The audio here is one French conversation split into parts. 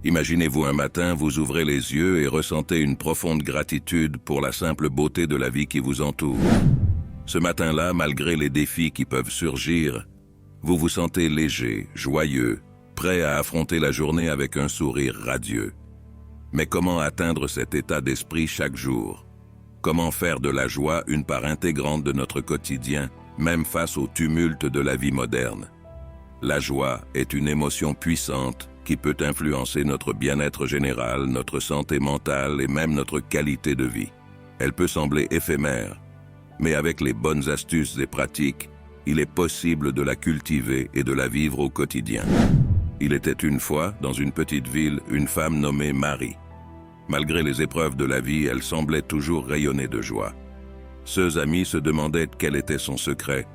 Imaginez-vous un matin, vous ouvrez les yeux et ressentez une profonde gratitude pour la simple beauté de la vie qui vous entoure. Ce matin-là, malgré les défis qui peuvent surgir, vous vous sentez léger, joyeux, prêt à affronter la journée avec un sourire radieux. Mais comment atteindre cet état d'esprit chaque jour? Comment faire de la joie une part intégrante de notre quotidien, même face au tumulte de la vie moderne? La joie est une émotion puissante qui peut influencer notre bien-être général, notre santé mentale et même notre qualité de vie. Elle peut sembler éphémère, mais avec les bonnes astuces et pratiques, il est possible de la cultiver et de la vivre au quotidien. Il était une fois, dans une petite ville, une femme nommée Marie. Malgré les épreuves de la vie, elle semblait toujours rayonner de joie. Ses amis se demandaient quel était son secret.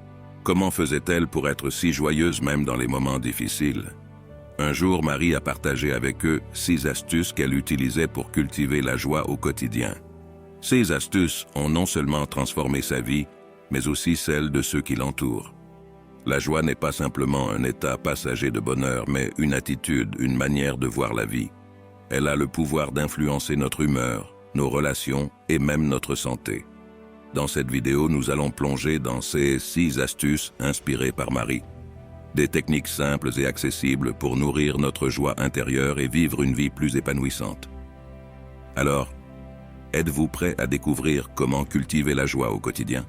Comment faisait-elle pour être si joyeuse même dans les moments difficiles? Un jour, Marie a partagé avec eux 6 astuces qu'elle utilisait pour cultiver la joie au quotidien. Ces astuces ont non seulement transformé sa vie, mais aussi celle de ceux qui l'entourent. La joie n'est pas simplement un état passager de bonheur, mais une attitude, une manière de voir la vie. Elle a le pouvoir d'influencer notre humeur, nos relations et même notre santé. Dans cette vidéo, nous allons plonger dans ces 6 astuces inspirées par Marie. Des techniques simples et accessibles pour nourrir notre joie intérieure et vivre une vie plus épanouissante. Alors, êtes-vous prêt à découvrir comment cultiver la joie au quotidien?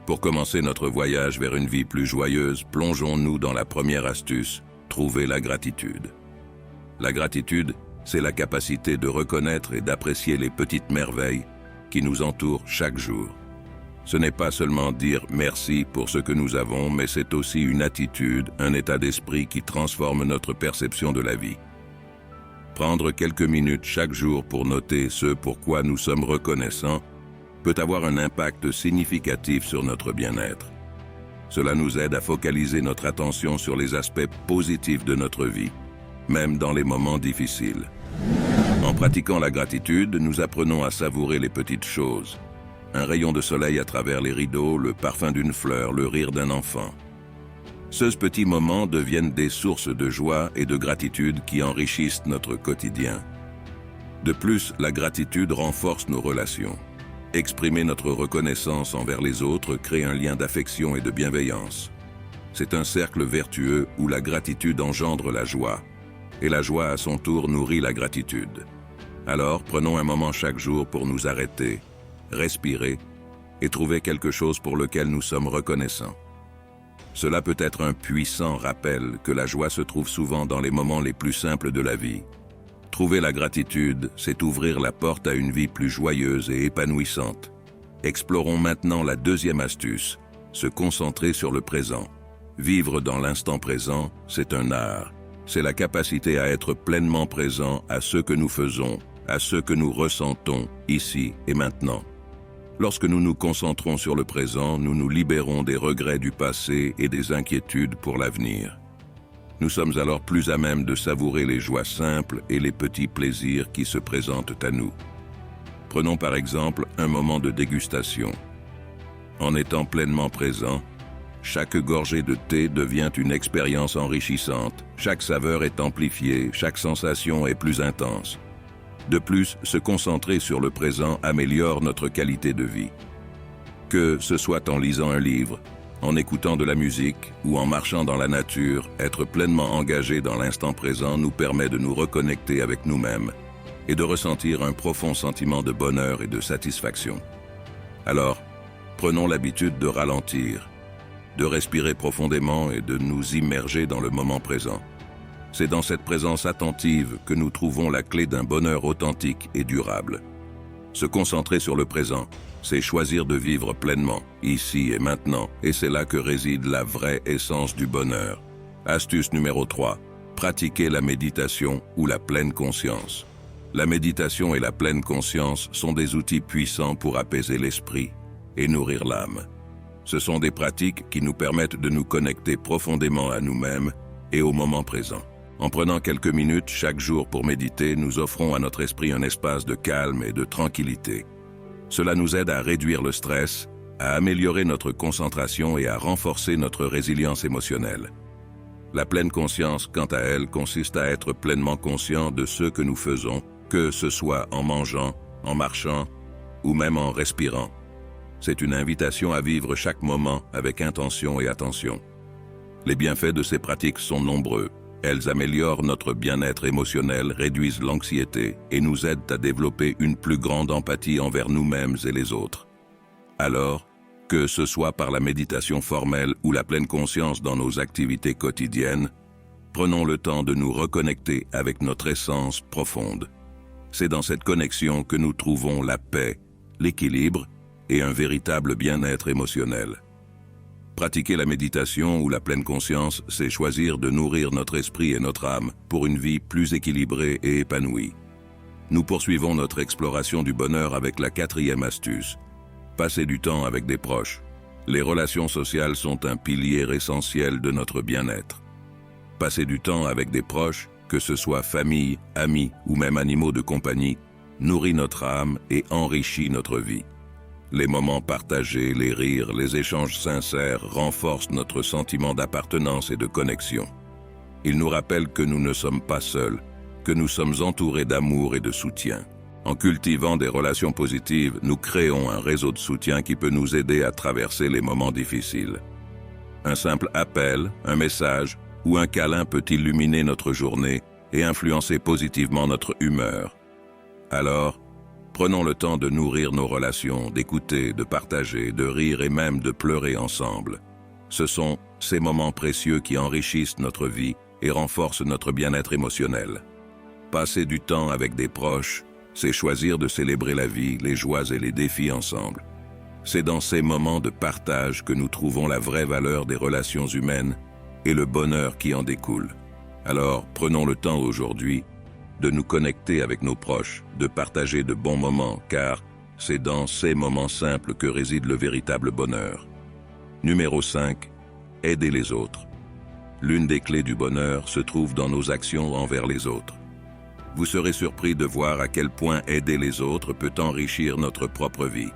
Pour commencer notre voyage vers une vie plus joyeuse, plongeons-nous dans la première astuce, trouver la gratitude. La gratitude, c'est la capacité de reconnaître et d'apprécier les petites merveilles qui nous entourent chaque jour. Ce n'est pas seulement dire merci pour ce que nous avons, mais c'est aussi une attitude, un état d'esprit qui transforme notre perception de la vie. Prendre quelques minutes chaque jour pour noter ce pour quoi nous sommes reconnaissants peut avoir un impact significatif sur notre bien-être. Cela nous aide à focaliser notre attention sur les aspects positifs de notre vie, même dans les moments difficiles. En pratiquant la gratitude, nous apprenons à savourer les petites choses. Un rayon de soleil à travers les rideaux, le parfum d'une fleur, le rire d'un enfant. Ces petits moments deviennent des sources de joie et de gratitude qui enrichissent notre quotidien. De plus, la gratitude renforce nos relations. Exprimer notre reconnaissance envers les autres crée un lien d'affection et de bienveillance. C'est un cercle vertueux où la gratitude engendre la joie, et la joie à son tour nourrit la gratitude. Alors, prenons un moment chaque jour pour nous arrêter, respirer et trouver quelque chose pour lequel nous sommes reconnaissants. Cela peut être un puissant rappel que la joie se trouve souvent dans les moments les plus simples de la vie. Trouver la gratitude, c'est ouvrir la porte à une vie plus joyeuse et épanouissante. Explorons maintenant la deuxième astuce, se concentrer sur le présent. Vivre dans l'instant présent, c'est un art. C'est la capacité à être pleinement présent à ce que nous faisons, à ce que nous ressentons, ici et maintenant. Lorsque nous nous concentrons sur le présent, nous nous libérons des regrets du passé et des inquiétudes pour l'avenir. Nous sommes alors plus à même de savourer les joies simples et les petits plaisirs qui se présentent à nous. Prenons par exemple un moment de dégustation. En étant pleinement présent, chaque gorgée de thé devient une expérience enrichissante, chaque saveur est amplifiée, chaque sensation est plus intense. De plus, se concentrer sur le présent améliore notre qualité de vie. Que ce soit en lisant un livre, en écoutant de la musique ou en marchant dans la nature, être pleinement engagé dans l'instant présent nous permet de nous reconnecter avec nous-mêmes et de ressentir un profond sentiment de bonheur et de satisfaction. Alors, prenons l'habitude de ralentir, de respirer profondément et de nous immerger dans le moment présent. C'est dans cette présence attentive que nous trouvons la clé d'un bonheur authentique et durable. Se concentrer sur le présent, c'est choisir de vivre pleinement, ici et maintenant, et c'est là que réside la vraie essence du bonheur. Astuce numéro 3. Pratiquer la méditation ou la pleine conscience. La méditation et la pleine conscience sont des outils puissants pour apaiser l'esprit et nourrir l'âme. Ce sont des pratiques qui nous permettent de nous connecter profondément à nous-mêmes et au moment présent. En prenant quelques minutes chaque jour pour méditer, nous offrons à notre esprit un espace de calme et de tranquillité. Cela nous aide à réduire le stress, à améliorer notre concentration et à renforcer notre résilience émotionnelle. La pleine conscience, quant à elle, consiste à être pleinement conscient de ce que nous faisons, que ce soit en mangeant, en marchant ou même en respirant. C'est une invitation à vivre chaque moment avec intention et attention. Les bienfaits de ces pratiques sont nombreux. Elles améliorent notre bien-être émotionnel, réduisent l'anxiété et nous aident à développer une plus grande empathie envers nous-mêmes et les autres. Alors, que ce soit par la méditation formelle ou la pleine conscience dans nos activités quotidiennes, prenons le temps de nous reconnecter avec notre essence profonde. C'est dans cette connexion que nous trouvons la paix, l'équilibre et un véritable bien-être émotionnel. Pratiquer la méditation ou la pleine conscience, c'est choisir de nourrir notre esprit et notre âme pour une vie plus équilibrée et épanouie. Nous poursuivons notre exploration du bonheur avec la 4e astuce. Passer du temps avec des proches. Les relations sociales sont un pilier essentiel de notre bien-être. Passer du temps avec des proches, que ce soit famille, amis ou même animaux de compagnie, nourrit notre âme et enrichit notre vie. Les moments partagés, les rires, les échanges sincères renforcent notre sentiment d'appartenance et de connexion. Ils nous rappellent que nous ne sommes pas seuls, que nous sommes entourés d'amour et de soutien. En cultivant des relations positives, nous créons un réseau de soutien qui peut nous aider à traverser les moments difficiles. Un simple appel, un message ou un câlin peut illuminer notre journée et influencer positivement notre humeur. Alors, prenons le temps de nourrir nos relations, d'écouter, de partager, de rire et même de pleurer ensemble. Ce sont ces moments précieux qui enrichissent notre vie et renforcent notre bien-être émotionnel. Passer du temps avec des proches, c'est choisir de célébrer la vie, les joies et les défis ensemble. C'est dans ces moments de partage que nous trouvons la vraie valeur des relations humaines et le bonheur qui en découle. Alors, prenons le temps aujourd'hui de nous connecter avec nos proches, de partager de bons moments, car c'est dans ces moments simples que réside le véritable bonheur. Numéro 5. Aider les autres. L'une des clés du bonheur se trouve dans nos actions envers les autres. Vous serez surpris de voir à quel point aider les autres peut enrichir notre propre vie.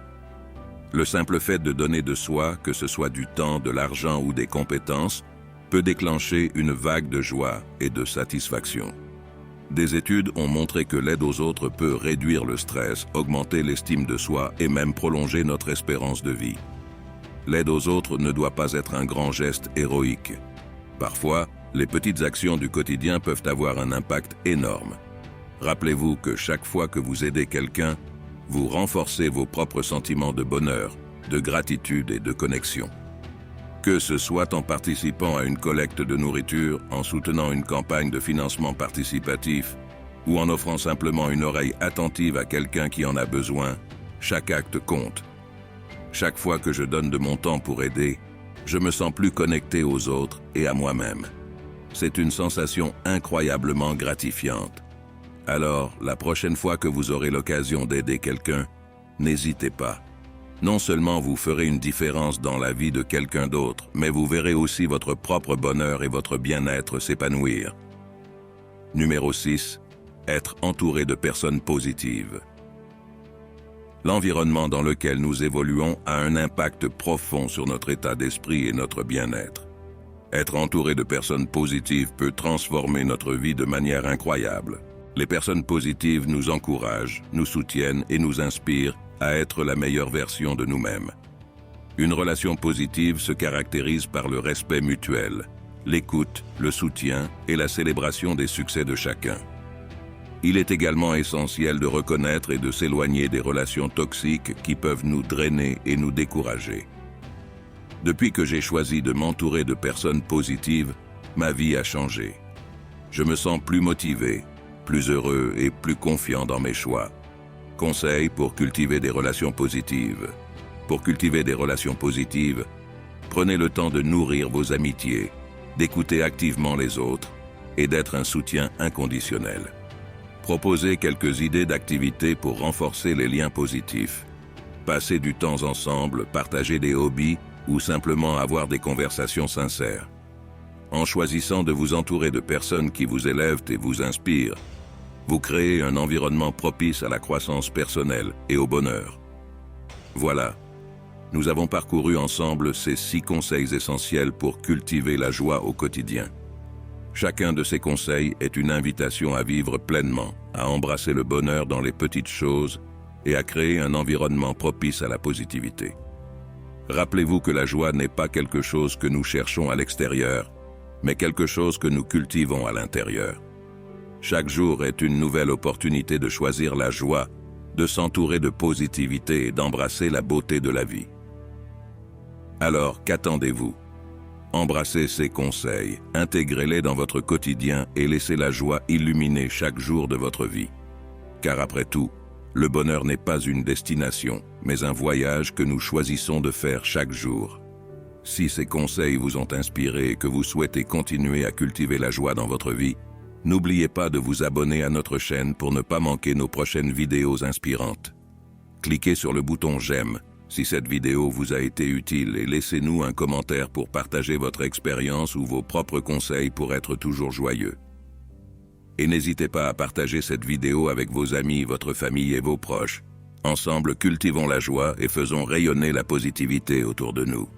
Le simple fait de donner de soi, que ce soit du temps, de l'argent ou des compétences, peut déclencher une vague de joie et de satisfaction. Des études ont montré que l'aide aux autres peut réduire le stress, augmenter l'estime de soi et même prolonger notre espérance de vie. L'aide aux autres ne doit pas être un grand geste héroïque. Parfois, les petites actions du quotidien peuvent avoir un impact énorme. Rappelez-vous que chaque fois que vous aidez quelqu'un, vous renforcez vos propres sentiments de bonheur, de gratitude et de connexion. Que ce soit en participant à une collecte de nourriture, en soutenant une campagne de financement participatif ou en offrant simplement une oreille attentive à quelqu'un qui en a besoin, chaque acte compte. Chaque fois que je donne de mon temps pour aider, je me sens plus connecté aux autres et à moi-même. C'est une sensation incroyablement gratifiante. Alors, la prochaine fois que vous aurez l'occasion d'aider quelqu'un, n'hésitez pas. Non seulement vous ferez une différence dans la vie de quelqu'un d'autre, mais vous verrez aussi votre propre bonheur et votre bien-être s'épanouir. Numéro 6. Être entouré de personnes positives. L'environnement dans lequel nous évoluons a un impact profond sur notre état d'esprit et notre bien-être. Être entouré de personnes positives peut transformer notre vie de manière incroyable. Les personnes positives nous encouragent, nous soutiennent et nous inspirent à être la meilleure version de nous-mêmes. Une relation positive se caractérise par le respect mutuel, l'écoute, le soutien et la célébration des succès de chacun. Il est également essentiel de reconnaître et de s'éloigner des relations toxiques qui peuvent nous drainer et nous décourager. Depuis que j'ai choisi de m'entourer de personnes positives, ma vie a changé. Je me sens plus motivé, plus heureux et plus confiant dans mes choix. Conseils pour cultiver des relations positives. Pour cultiver des relations positives, prenez le temps de nourrir vos amitiés, d'écouter activement les autres et d'être un soutien inconditionnel. Proposez quelques idées d'activités pour renforcer les liens positifs. Passez du temps ensemble, partager des hobbies ou simplement avoir des conversations sincères. En choisissant de vous entourer de personnes qui vous élèvent et vous inspirent, vous créez un environnement propice à la croissance personnelle et au bonheur. Voilà, nous avons parcouru ensemble ces 6 conseils essentiels pour cultiver la joie au quotidien. Chacun de ces conseils est une invitation à vivre pleinement, à embrasser le bonheur dans les petites choses et à créer un environnement propice à la positivité. Rappelez-vous que la joie n'est pas quelque chose que nous cherchons à l'extérieur, mais quelque chose que nous cultivons à l'intérieur. Chaque jour est une nouvelle opportunité de choisir la joie, de s'entourer de positivité et d'embrasser la beauté de la vie. Alors, qu'attendez-vous? Embrassez ces conseils, intégrez-les dans votre quotidien et laissez la joie illuminer chaque jour de votre vie. Car après tout, le bonheur n'est pas une destination, mais un voyage que nous choisissons de faire chaque jour. Si ces conseils vous ont inspiré et que vous souhaitez continuer à cultiver la joie dans votre vie, n'oubliez pas de vous abonner à notre chaîne pour ne pas manquer nos prochaines vidéos inspirantes. Cliquez sur le bouton j'aime si cette vidéo vous a été utile et laissez-nous un commentaire pour partager votre expérience ou vos propres conseils pour être toujours joyeux. Et n'hésitez pas à partager cette vidéo avec vos amis, votre famille et vos proches. Ensemble, cultivons la joie et faisons rayonner la positivité autour de nous.